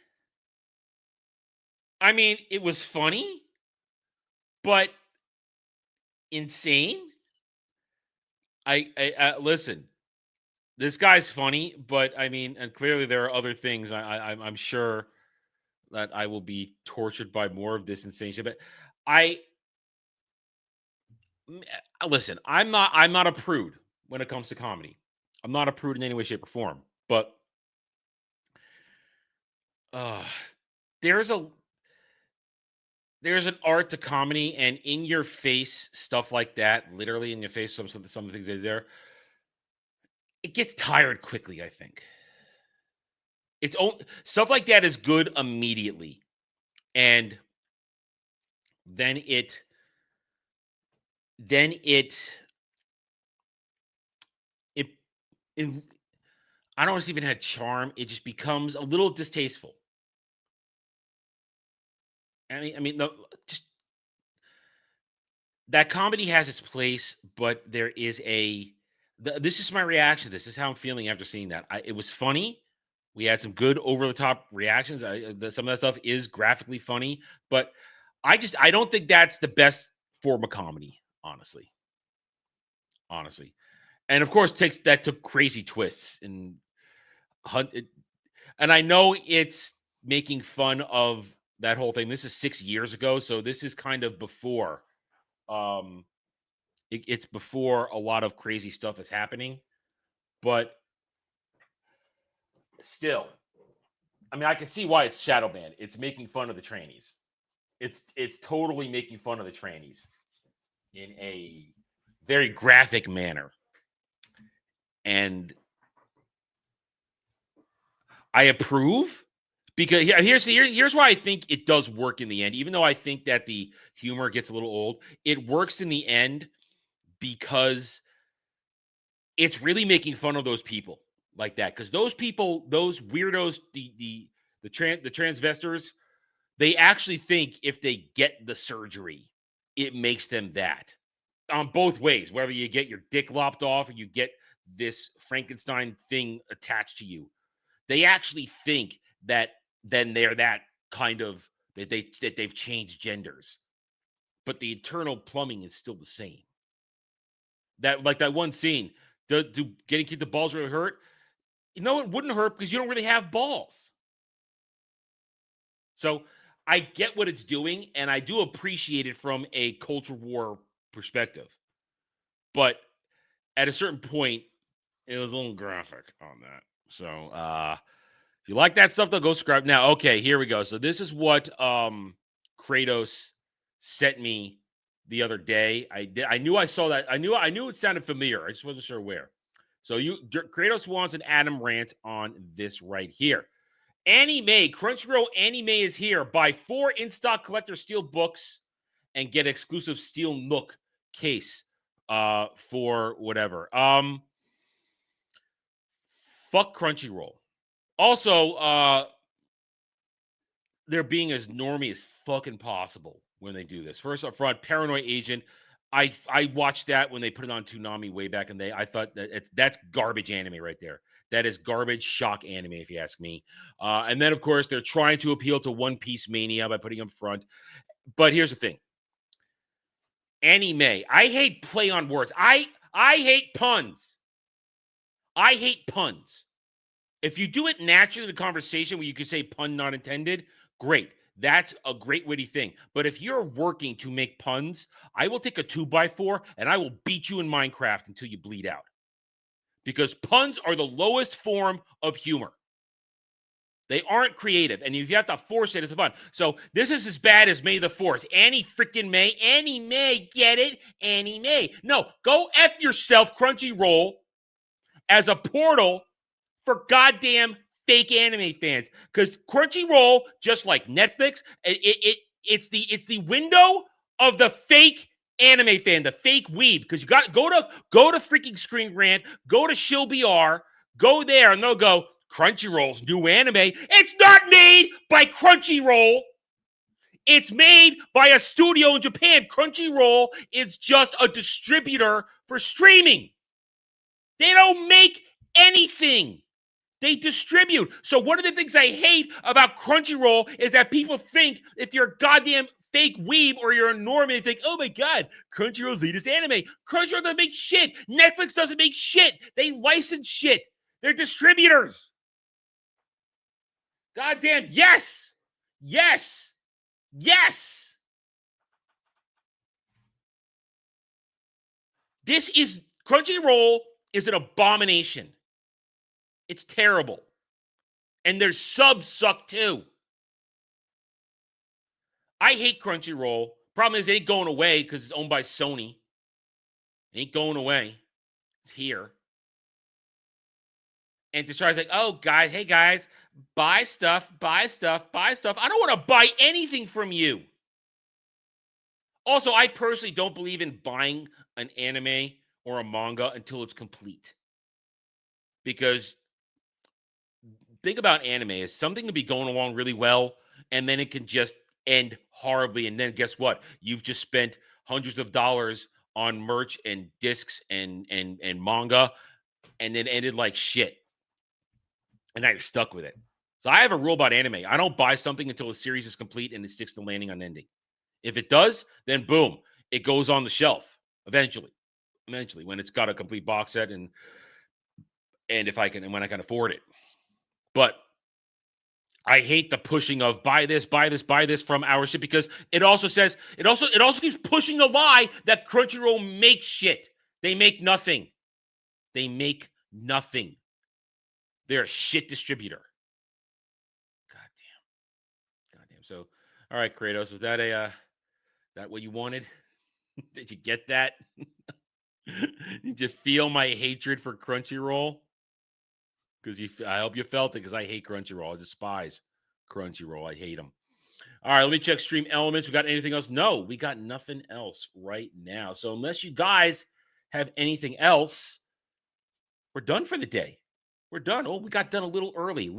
I mean, it was funny, but insane. I listen. This guy's funny, but I mean, and clearly there are other things. I'm sure that I will be tortured by more of this insane shit. But listen. I'm not a prude when it comes to comedy. I'm not a prude in any way, shape, or form. But there's an art to comedy, and in your face stuff like that, literally in your face, some of the things that are there, it gets tired quickly, I think. Stuff like that is good immediately, and then it I don't know if it's even had charm. It just becomes a little distasteful. I mean, just that comedy has its place, but there is this is my reaction to this. This is how I'm feeling after seeing that. It was funny. We had some good over-the-top reactions. Some of that stuff is graphically funny, but I don't think that's the best form of comedy, honestly. And of course, that took crazy twists, and and I know it's making fun of that whole thing. This is 6 years ago, so this is kind of before. It's before a lot of crazy stuff is happening, but still, I mean, I can see why it's shadow banned. It's making fun of the trannies. It's totally making fun of the trannies in a very graphic manner, and I approve. Because here's why I think it does work in the end. Even though I think that the humor gets a little old, it works in the end because it's really making fun of those people like that. Because those people, those weirdos, the transvestors, they actually think if they get the surgery, it makes them that. On both ways, whether you get your dick lopped off or you get this Frankenstein thing attached to you, they actually think that then they're that kind of that they've changed genders, but the internal plumbing is still the same. That like that one scene, do getting kicked the balls really hurt? No, it wouldn't hurt because you don't really have balls. So I get what it's doing, and I do appreciate it from a culture war perspective. But at a certain point, it was a little graphic on that. So if you like that stuff, though, go subscribe. Now, okay, here we go. So this is what Kratos sent me the other day. I knew I saw that. I knew it sounded familiar. I just wasn't sure where. So Kratos wants an Adam rant on this right here. Anime, Crunchyroll Anime is here. Buy 4 in-stock collector steel books and get exclusive steel Nook case for whatever. Fuck Crunchyroll. Also, they're being as normie as fucking possible when they do this. First up front, Paranoid Agent. I watched that when they put it on Toonami way back in the day. I thought that's garbage anime right there. That is garbage shock anime, if you ask me. And then, of course, they're trying to appeal to One Piece mania by putting up front. But here's the thing. Anime. I hate play on words. I hate puns. I hate puns. If you do it naturally in a conversation where you could say pun not intended, great. That's a great witty thing. But if you're working to make puns, I will take a 2x4 and I will beat you in Minecraft until you bleed out. Because puns are the lowest form of humor. They aren't creative. And if you have to force it, it's fun. So this is as bad as May the 4th. Annie freaking May. Annie May. Get it? Annie May. No, go F yourself, Crunchyroll, as a portal for goddamn fake anime fans. Because Crunchyroll, just like Netflix, it's the window of the fake anime fan, the fake weeb. Because you got go to freaking Screen Rant, go to Shill BR, go there, and they'll go, Crunchyroll's new anime. It's not made by Crunchyroll. It's made by a studio in Japan. Crunchyroll is just a distributor for streaming. They don't make anything. They distribute. So one of the things I hate about Crunchyroll is that people think if you're a goddamn fake weeb or you're a normie, they think, oh my God, Crunchyroll's latest anime. Crunchyroll doesn't make shit. Netflix doesn't make shit. They license shit. They're distributors. Goddamn, yes. Yes. Yes. Crunchyroll is an abomination. It's terrible. And their subs suck too. I hate Crunchyroll. Problem is, it ain't going away because it's owned by Sony. It ain't going away. It's here. And Destroyer's like, oh, guys, hey, guys, buy stuff, buy stuff, buy stuff. I don't want to buy anything from you. Also, I personally don't believe in buying an anime or a manga until it's complete. Because think about anime as something can be going along really well, and then it can just end horribly. And then guess what? You've just spent hundreds of dollars on merch and discs and manga, and then ended like shit. And now you're stuck with it. So I have a rule about anime. I don't buy something until the series is complete and it sticks to landing on ending. If it does, then boom, it goes on the shelf eventually. Eventually, when it's got a complete box set and when I can afford it. But I hate the pushing of buy this from our shit, because it also keeps pushing the lie that Crunchyroll makes shit. They make nothing. They make nothing. They're a shit distributor. Goddamn. So, all right, Kratos, was that that what you wanted? Did you get that? Did you feel my hatred for Crunchyroll? Because I hope you felt it, because I hate Crunchyroll. I despise Crunchyroll. I hate them. All right, let me check Stream Elements. We got anything else? No, we got nothing else right now. So unless you guys have anything else, we're done for the day. We're done. Oh, we got done a little early.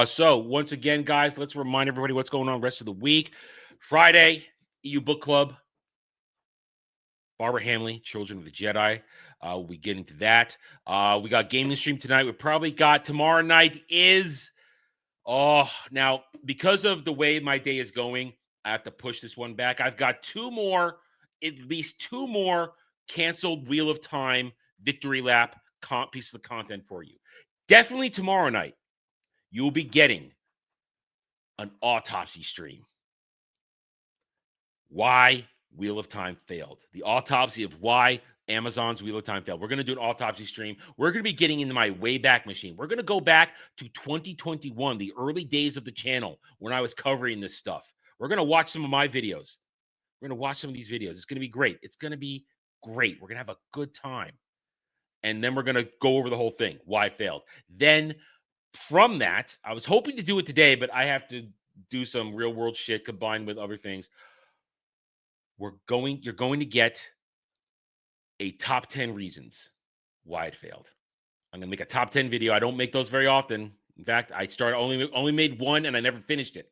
So once again, guys, let's remind everybody what's going on the rest of the week. Friday, EU Book Club. Barbara Hamley, Children of the Jedi. We'll be getting to that. We got gaming stream tonight. We probably got tomorrow night is... now, because of the way my day is going, I have to push this one back. I've got at least two more canceled Wheel of Time Victory Lap pieces of content for you. Definitely tomorrow night, you'll be getting an autopsy stream. Why Wheel of Time failed. The autopsy of why Amazon's Wheel of Time failed. We're going to do an autopsy stream. We're going to be getting into my Wayback Machine. We're going to go back to 2021, the early days of the channel when I was covering this stuff. We're going to watch some of my videos. We're going to watch some of these videos. It's going to be great. We're going to have a good time. And then we're going to go over the whole thing, why it failed. Then from that, I was hoping to do it today, but I have to do some real world shit combined with other things. You're going to get a top 10 reasons why it failed. I'm going to make a top 10 video. I don't make those very often. In fact, I only made one and I never finished it.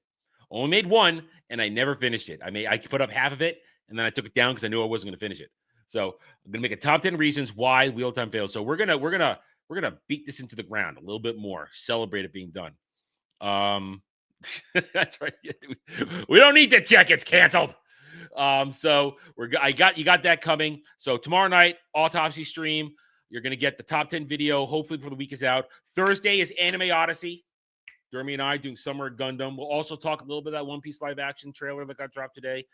Only made one and I never finished it. I put up half of it and then I took it down because I knew I wasn't going to finish it. So I'm going to make a top 10 reasons why Wheel of Time failed. So we're gonna beat this into the ground a little bit more. Celebrate it being done. That's right. We don't need to check. It's canceled. So you got that coming. So tomorrow night, autopsy stream. You're gonna get the top 10 video. Hopefully before the week is out. Thursday is Anime Odyssey. Jeremy and I doing Summer Gundam. We'll also talk a little bit of that One Piece live action trailer that got dropped today.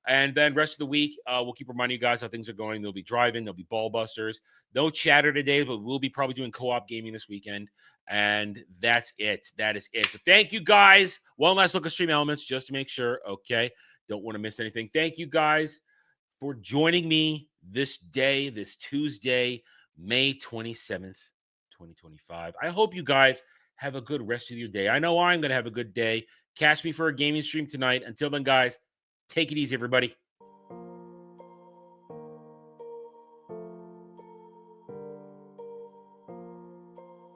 And then rest of the week, we'll keep reminding you guys how things are going. There'll be driving, there'll be ball busters. No chatter today, but we'll be probably doing co-op gaming this weekend. And that's it. That is it. So thank you guys. One last look at Stream Elements just to make sure. Okay. Don't want to miss anything. Thank you guys for joining me this day, this Tuesday, May 27th, 2025. I hope you guys have a good rest of your day. I know I'm going to have a good day. Catch me for a gaming stream tonight. Until then, guys, take it easy, everybody.